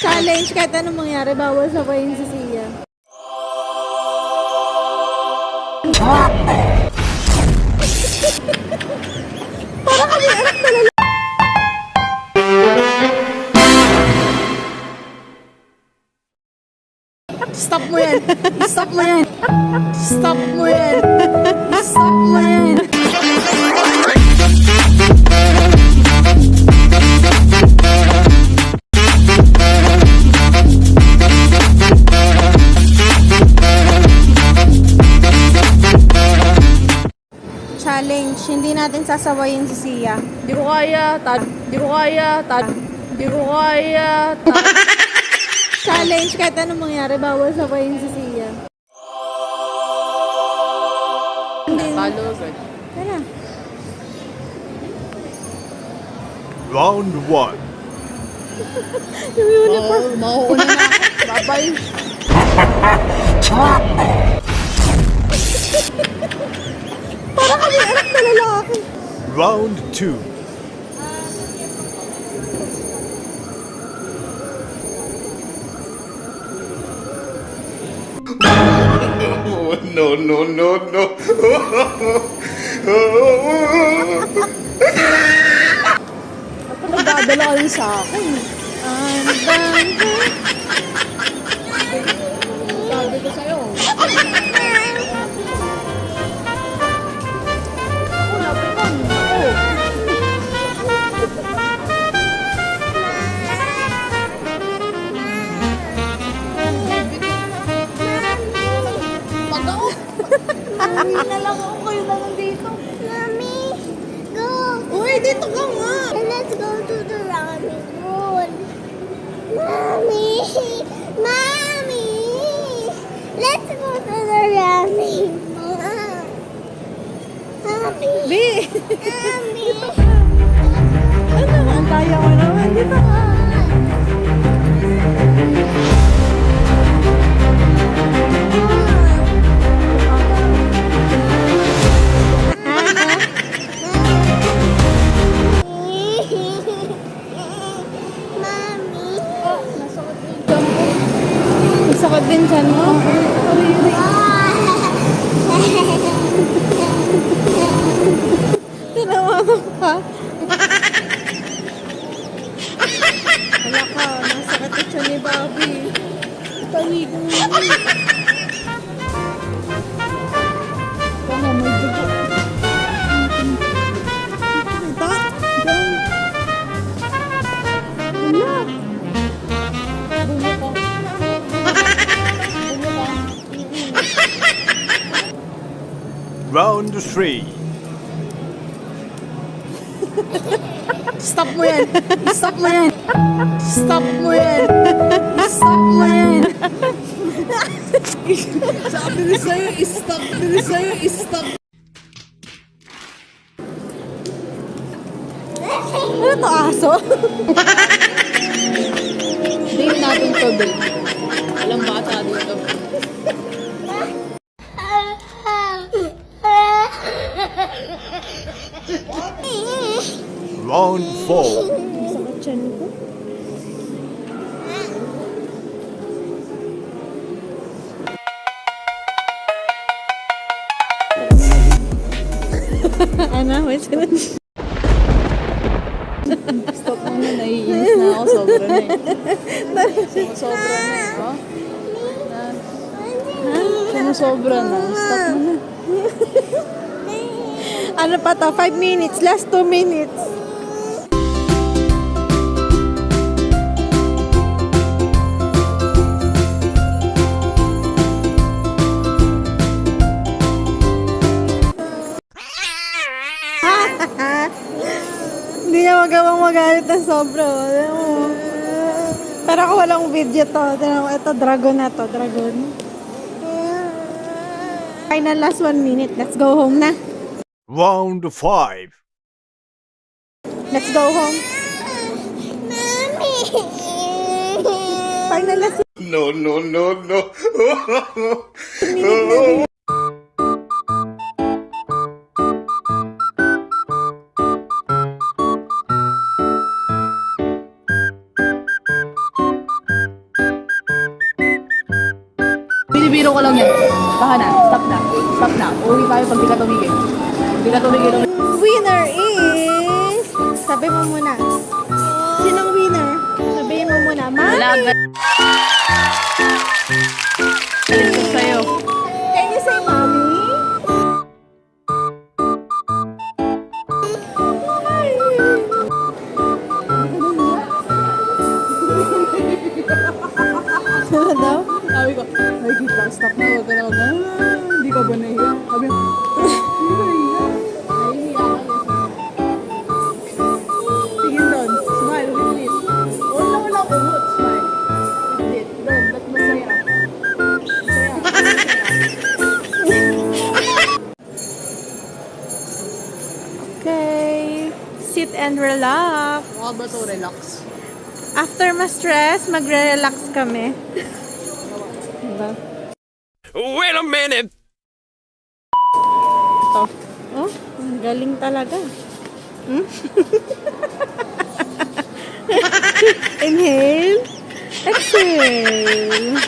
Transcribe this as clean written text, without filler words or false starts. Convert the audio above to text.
Challenge, kahit anong mangyari, bawal sabayin si Sia. Para kami anak na lalaki. Stop mo yan! Stop mo yan! Stop mo yan! Stop mo yan! Challenge, hindi natin sasabayin si Sia. Di ko kaya, di ko kaya, di ko kaya, Challenge, kahit anong mangyari, bawal sabayin si Sia. Talo agad. Tara. Round 1. Yung uniform. Mauuna na. Babay. Para kami anak na lalaki. Round 2. Oh, no, no, no, no. Ako nagdadala ka lang sa akin. Sabi ko sa'yo. Uwi na lang ako, kayo na lang dito. Mommy, go. Uy, dito ka nga. Let's go to the ramen room. Mommy, mommy, let's go to the ramen room. Mommy, B! mommy. Ano? Ang kaya mo naman. Dito. Mommy. Masakot din dyan mo. Tinawanan ka. Wala ka. Nasakit na siya ni Bobby. Taligo mo. Baka may dugo. Diba? Diyan. Wala. Bumuka. Round 3. Stop mo yan! Stop mo yan! Stop mo yan! Stop mo yan! Sabi ko sa'yo, stop. Sabi ko sa'yo, stop. Ano to, aso? Date natin to, babe. Walang bata dito. Round 4. Masakit siya nito. Ano? Wait, sino? Stop mo na, naiinis na ako. Sobra na eh. Sobra na eh. Oh? Sobra na. Stop mo na. Ano pa to? 5 minutes. Last 2 minutes. Hindi niya magawang magalit ng sobra. Alam mo. Pero ako walang video to. Tignan mo, ito, dragon na to. Dragon. Final last 1 minute. Let's go home na. Round 5. Let's go home. Mommy. Final last No, no, no, no. minute na. Bibiro ko lang yan. Baka na. Stop na. Stop na. Uuwi tayo pag di ka tumigil. Di ka tumigil. Winner is... Sabi mo muna. Sinong winner? Sabihin mo muna. Mami! Wala. Galing ko sa'yo. Can you say mommy? Ano daw? Sabi ko, ay kita, stop na. Huwag ka na, huwag na. Hindi ka ba nahiya? Sabi ko, hindi ka nahiya. Nahihiya ka. Tingin doon. Smile, ulit. Wala umot. Smile. Ulit. Doon, ba't masaya? Okay. Sit and relax. Mukha ba to relax? After ma-stress, magre-relax kami. Diba? Wait a minute! Oh, ang galing talaga. Hmm? Inhale. Exhale.